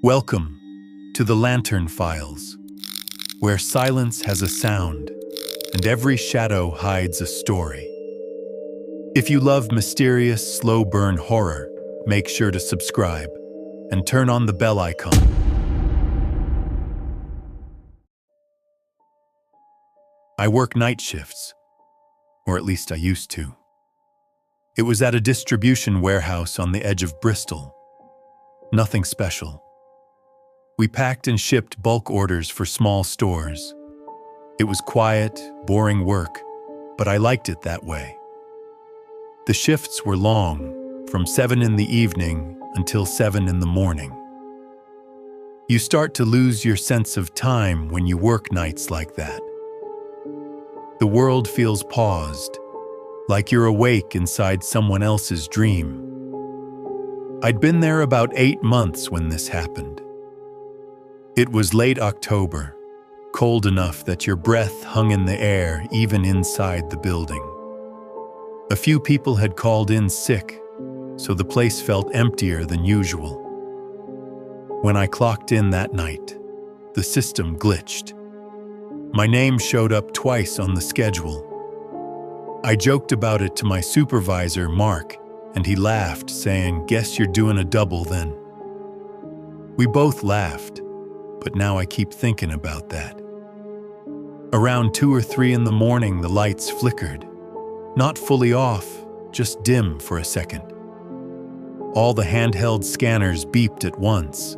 Welcome to the Lantern Files, where silence has a sound and every shadow hides a story. If you love mysterious, slow-burn horror, make sure to subscribe and turn on the bell icon. I work night shifts, or at least I used to. It was at a distribution warehouse on the edge of Bristol. Nothing special. We packed and shipped bulk orders for small stores. It was quiet, boring work, but I liked it that way. The shifts were long, from 7 in the evening until 7 in the morning. You start to lose your sense of time when you work nights like that. The world feels paused, like you're awake inside someone else's dream. I'd been there about 8 months when this happened. It was late October, cold enough that your breath hung in the air even inside the building. A few people had called in sick, so the place felt emptier than usual. When I clocked in that night, the system glitched. My name showed up twice on the schedule. I joked about it to my supervisor, Mark, and he laughed, saying, "Guess you're doing a double then." We both laughed, but now I keep thinking about that. Around 2 or 3 in the morning, the lights flickered. Not fully off, just dim for a second. All the handheld scanners beeped at once,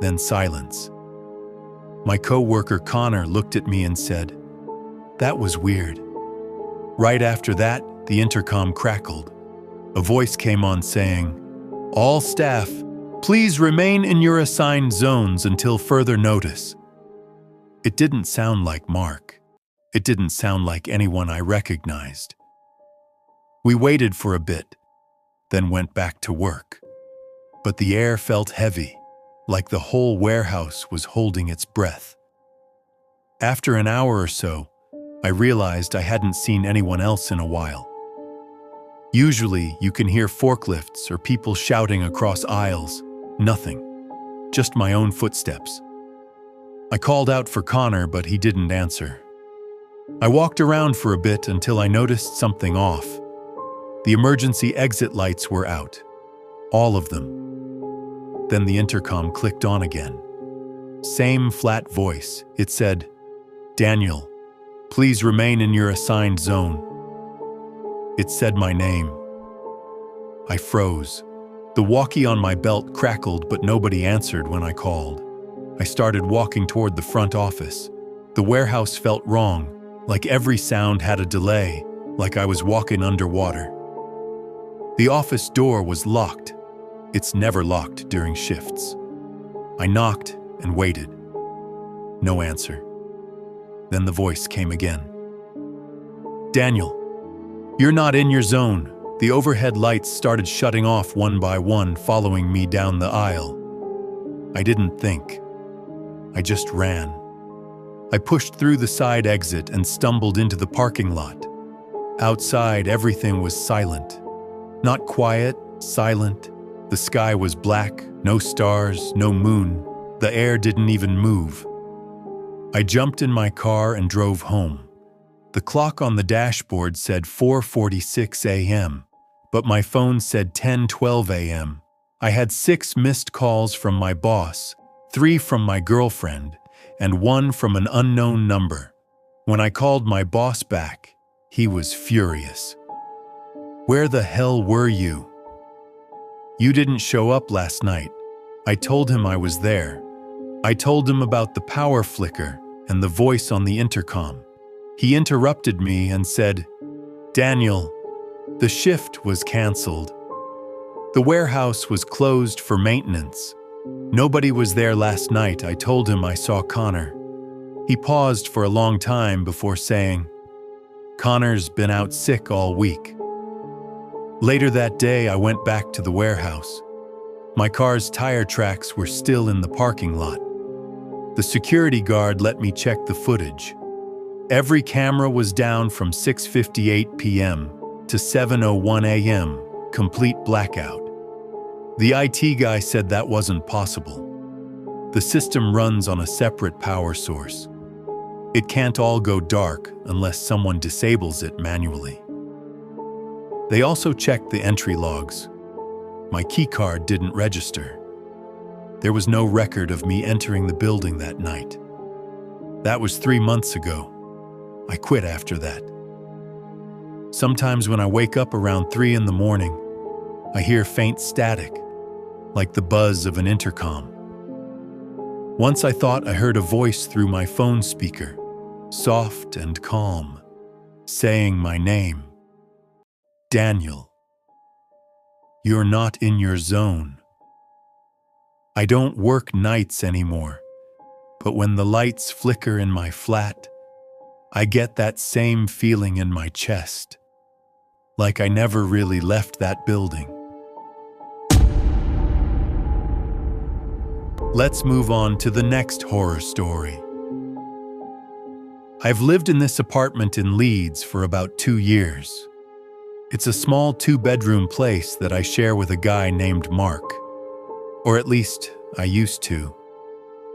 then silence. My co-worker Connor looked at me and said, "That was weird." Right after that, the intercom crackled. A voice came on saying, "All staff, please remain in your assigned zones until further notice." It didn't sound like Mark. It didn't sound like anyone I recognized. We waited for a bit, then went back to work. But the air felt heavy, like the whole warehouse was holding its breath. After an hour or so, I realized I hadn't seen anyone else in a while. Usually, you can hear forklifts or people shouting across aisles. Nothing. Just my own footsteps. I called out for Connor, but he didn't answer. I walked around for a bit until I noticed something off. The emergency exit lights were out. All of them. Then the intercom clicked on again. Same flat voice. It said, "Daniel, please remain in your assigned zone." It said my name. I froze. The walkie on my belt crackled, but nobody answered when I called. I started walking toward the front office. The warehouse felt wrong, like every sound had a delay, like I was walking underwater. The office door was locked. It's never locked during shifts. I knocked and waited. No answer. Then the voice came again. "Daniel, you're not in your zone." The overhead lights started shutting off one by one, following me down the aisle. I didn't think. I just ran. I pushed through the side exit and stumbled into the parking lot. Outside, everything was silent. Not quiet, silent. The sky was black, no stars, no moon. The air didn't even move. I jumped in my car and drove home. The clock on the dashboard said 4:46 a.m., but my phone said 10:12 a.m. I had 6 missed calls from my boss, 3 from my girlfriend, and 1 from an unknown number. When I called my boss back, he was furious. "Where the hell were you? You didn't show up last night." I told him I was there. I told him about the power flicker and the voice on the intercom. He interrupted me and said, "Daniel, the shift was canceled. The warehouse was closed for maintenance. Nobody was there last night." I told him I saw Connor. He paused for a long time before saying, "Connor's been out sick all week." Later that day, I went back to the warehouse. My car's tire tracks were still in the parking lot. The security guard let me check the footage. Every camera was down from 6:58 p.m. to 7:01 a.m., complete blackout. The IT guy said that wasn't possible. The system runs on a separate power source. It can't all go dark unless someone disables it manually. They also checked the entry logs. My keycard didn't register. There was no record of me entering the building that night. That was 3 months ago. I quit after that. Sometimes when I wake up around 3 in the morning, I hear faint static, like the buzz of an intercom. Once I thought I heard a voice through my phone speaker, soft and calm, saying my name. Daniel, you're not in your zone. I don't work nights anymore, but when the lights flicker in my flat, I get that same feeling in my chest, like I never really left that building. Let's move on to the next horror story. I've lived in this apartment in Leeds for about 2 years. It's a small 2-bedroom place that I share with a guy named Mark. Or at least, I used to.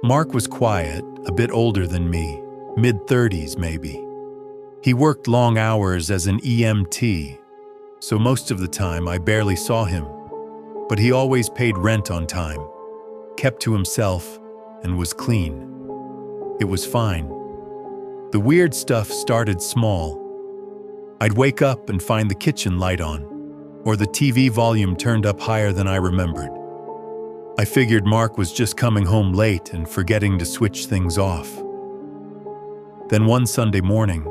Mark was quiet, a bit older than me, mid-30s maybe. He worked long hours as an EMT, so most of the time I barely saw him. But he always paid rent on time, kept to himself, and was clean. It was fine. The weird stuff started small. I'd wake up and find the kitchen light on, or the TV volume turned up higher than I remembered. I figured Mark was just coming home late and forgetting to switch things off. Then one Sunday morning,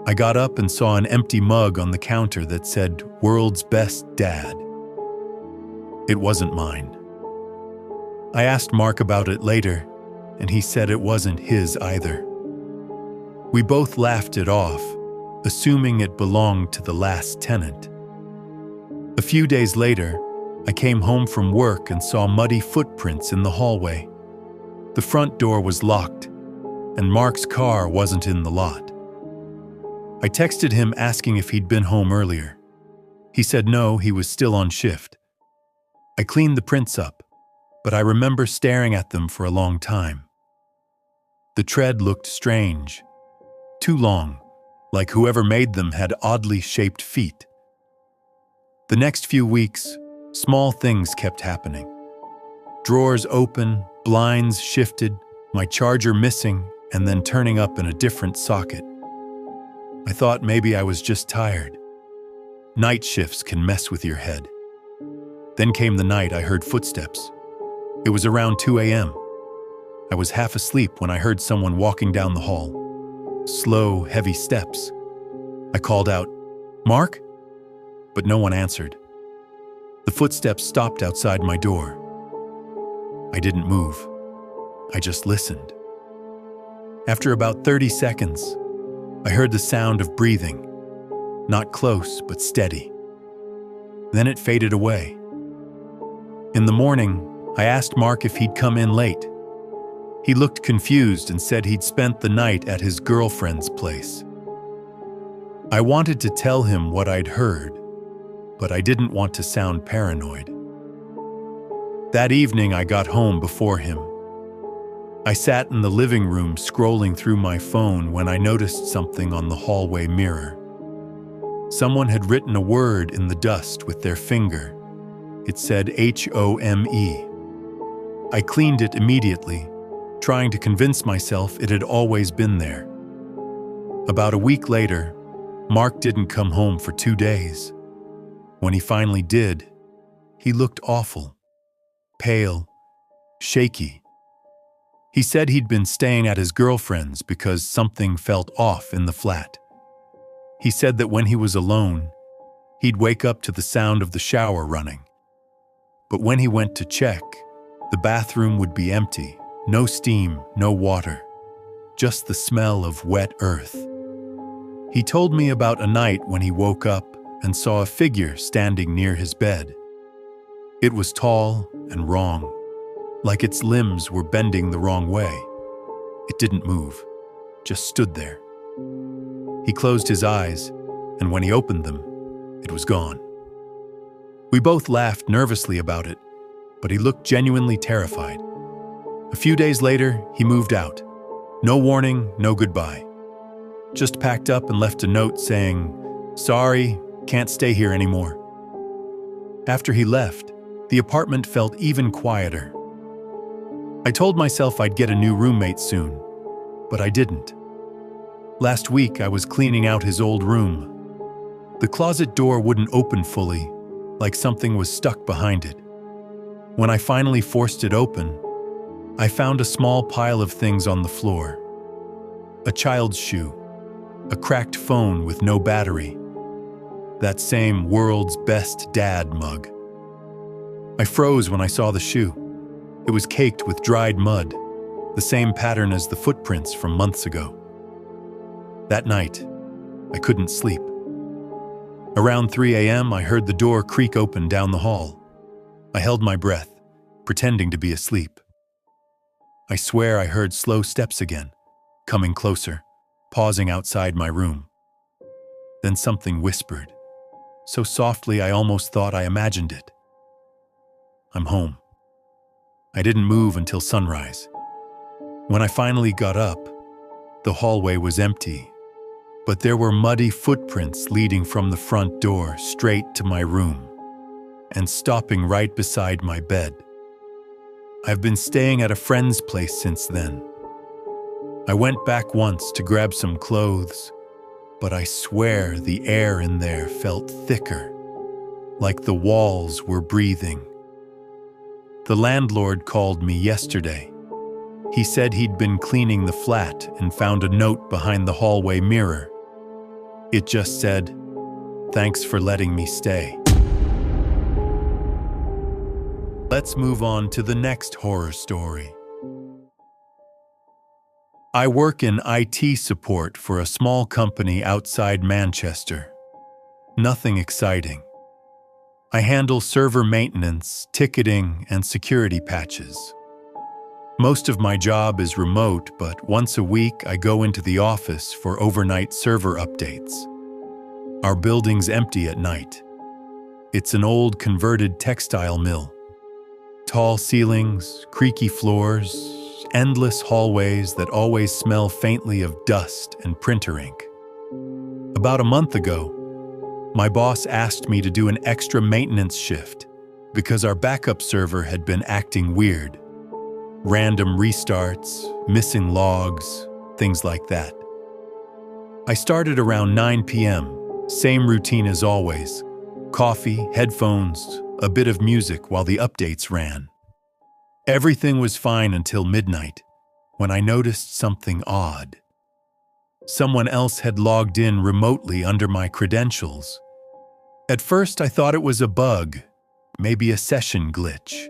I got up and saw an empty mug on the counter that said, "World's Best Dad." It wasn't mine. I asked Mark about it later, and he said it wasn't his either. We both laughed it off, assuming it belonged to the last tenant. A few days later, I came home from work and saw muddy footprints in the hallway. The front door was locked, and Mark's car wasn't in the lot. I texted him asking if he'd been home earlier. He said no, he was still on shift. I cleaned the prints up, but I remember staring at them for a long time. The tread looked strange, too long, like whoever made them had oddly shaped feet. The next few weeks, small things kept happening. Drawers open, blinds shifted, my charger missing, and then turning up in a different socket. I thought maybe I was just tired. Night shifts can mess with your head. Then came the night I heard footsteps. It was around 2 a.m. I was half asleep when I heard someone walking down the hall. Slow, heavy steps. I called out, "Mark?" But no one answered. The footsteps stopped outside my door. I didn't move. I just listened. After about 30 seconds, I heard the sound of breathing. Not close, but steady. Then it faded away. In the morning, I asked Mark if he'd come in late. He looked confused and said he'd spent the night at his girlfriend's place. I wanted to tell him what I'd heard, but I didn't want to sound paranoid. That evening, I got home before him. I sat in the living room scrolling through my phone when I noticed something on the hallway mirror. Someone had written a word in the dust with their finger. It said HOME. I cleaned it immediately, trying to convince myself it had always been there. About a week later, Mark didn't come home for 2 days. When he finally did, he looked awful, pale, shaky. He said he'd been staying at his girlfriend's because something felt off in the flat. He said that when he was alone, he'd wake up to the sound of the shower running. But when he went to check, the bathroom would be empty, no steam, no water, just the smell of wet earth. He told me about a night when he woke up and saw a figure standing near his bed. It was tall and wrong, like its limbs were bending the wrong way. It didn't move, just stood there. He closed his eyes, and when he opened them, it was gone. We both laughed nervously about it, but he looked genuinely terrified. A few days later, he moved out. No warning, no goodbye. Just packed up and left a note saying, "Sorry, can't stay here anymore." After he left, the apartment felt even quieter. I told myself I'd get a new roommate soon, but I didn't. Last week, I was cleaning out his old room. The closet door wouldn't open fully, like something was stuck behind it. When I finally forced it open, I found a small pile of things on the floor. A child's shoe, a cracked phone with no battery, that same "world's best dad" mug. I froze when I saw the shoe. It was caked with dried mud, the same pattern as the footprints from months ago. That night, I couldn't sleep. Around 3 a.m., I heard the door creak open down the hall. I held my breath, pretending to be asleep. I swear I heard slow steps again, coming closer, pausing outside my room. Then something whispered, so softly I almost thought I imagined it. "I'm home." I didn't move until sunrise. When I finally got up, the hallway was empty, but there were muddy footprints leading from the front door straight to my room and stopping right beside my bed. I've been staying at a friend's place since then. I went back once to grab some clothes, but I swear the air in there felt thicker, like the walls were breathing. The landlord called me yesterday. He said he'd been cleaning the flat and found a note behind the hallway mirror. It just said, "Thanks for letting me stay." Let's move on to the next horror story. I work in IT support for a small company outside Manchester. Nothing exciting. I handle server maintenance, ticketing, and security patches. Most of my job is remote, but once a week I go into the office for overnight server updates. Our building's empty at night. It's an old converted textile mill. Tall ceilings, creaky floors, endless hallways that always smell faintly of dust and printer ink. About a month ago, my boss asked me to do an extra maintenance shift because our backup server had been acting weird. Random restarts, missing logs, things like that. I started around 9 p.m., same routine as always. Coffee, headphones, a bit of music while the updates ran. Everything was fine until midnight, when I noticed something odd. Someone else had logged in remotely under my credentials. At first, I thought it was a bug, maybe a session glitch.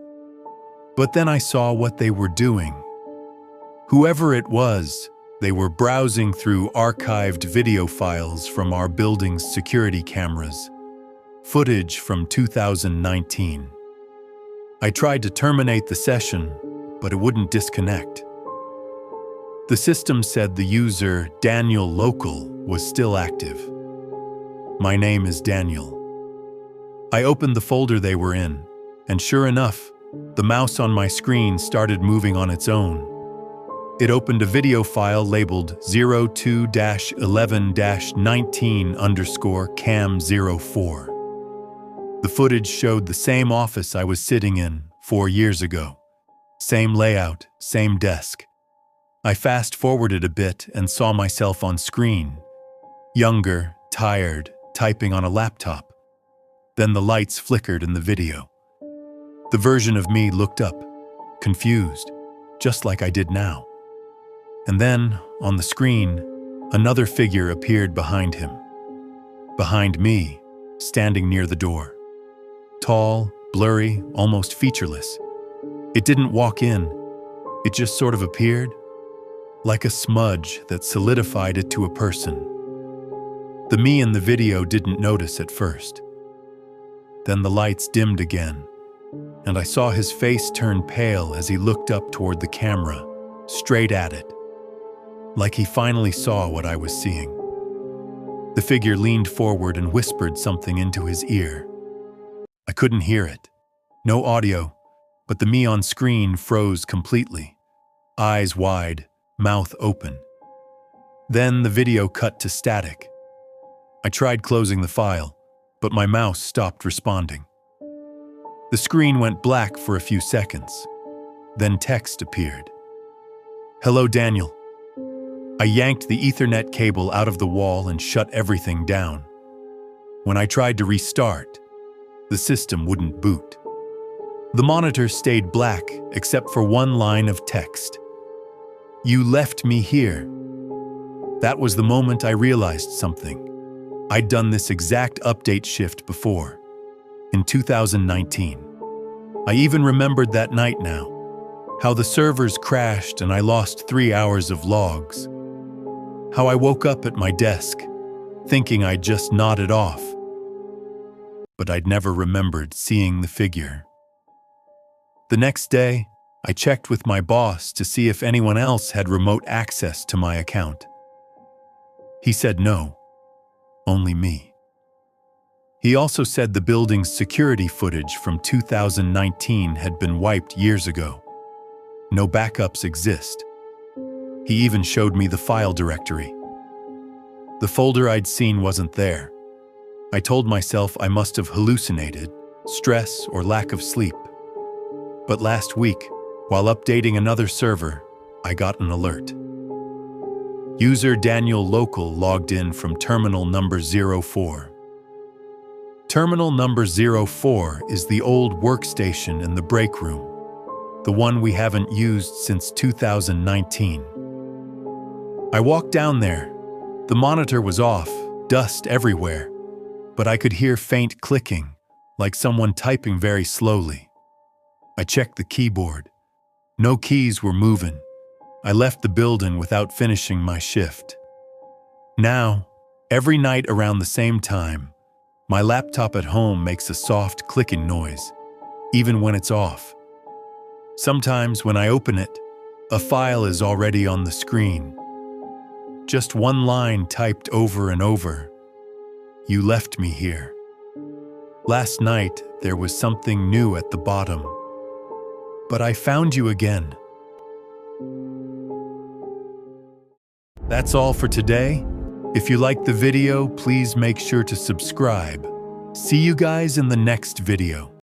But then I saw what they were doing. Whoever it was, they were browsing through archived video files from our building's security cameras, footage from 2019. I tried to terminate the session, but it wouldn't disconnect. The system said the user, Daniel Local, was still active. My name is Daniel. I opened the folder they were in, and sure enough, the mouse on my screen started moving on its own. It opened a video file labeled 02-11-19_cam04. The footage showed the same office I was sitting in 4 years ago. Same layout, same desk. I fast-forwarded a bit and saw myself on screen. Younger, tired, typing on a laptop. Then the lights flickered in the video. The version of me looked up, confused, just like I did now. And then, on the screen, another figure appeared behind him. Behind me, standing near the door. Tall, blurry, almost featureless. It didn't walk in. It just sort of appeared, like a smudge that solidified it to a person. The me in the video didn't notice at first. Then the lights dimmed again, and I saw his face turn pale as he looked up toward the camera, straight at it, like he finally saw what I was seeing. The figure leaned forward and whispered something into his ear. I couldn't hear it. No audio, but the me on screen froze completely, eyes wide, mouth open. Then the video cut to static. I tried closing the file, but my mouse stopped responding. The screen went black for a few seconds. Then text appeared. "Hello, Daniel." I yanked the Ethernet cable out of the wall and shut everything down. When I tried to restart, the system wouldn't boot. The monitor stayed black except for one line of text. "You left me here." That was the moment I realized something. I'd done this exact update shift before, in 2019. I even remembered that night now, how the servers crashed and I lost 3 hours of logs. How I woke up at my desk, thinking I'd just nodded off. But I'd never remembered seeing the figure. The next day, I checked with my boss to see if anyone else had remote access to my account. He said no, only me. He also said the building's security footage from 2019 had been wiped years ago. No backups exist. He even showed me the file directory. The folder I'd seen wasn't there. I told myself I must have hallucinated, stress, or lack of sleep. But last week, while updating another server, I got an alert. User Daniel Local logged in from terminal number 04. Terminal number 04 is the old workstation in the break room, the one we haven't used since 2019. I walked down there. The monitor was off, dust everywhere, but I could hear faint clicking, like someone typing very slowly. I checked the keyboard. No keys were moving. I left the building without finishing my shift. Now, every night around the same time, my laptop at home makes a soft clicking noise, even when it's off. Sometimes when I open it, a file is already on the screen. Just one line typed over and over. "You left me here." Last night, there was something new at the bottom. "But I found you again." That's all for today. If you liked the video, please make sure to subscribe. See you guys in the next video.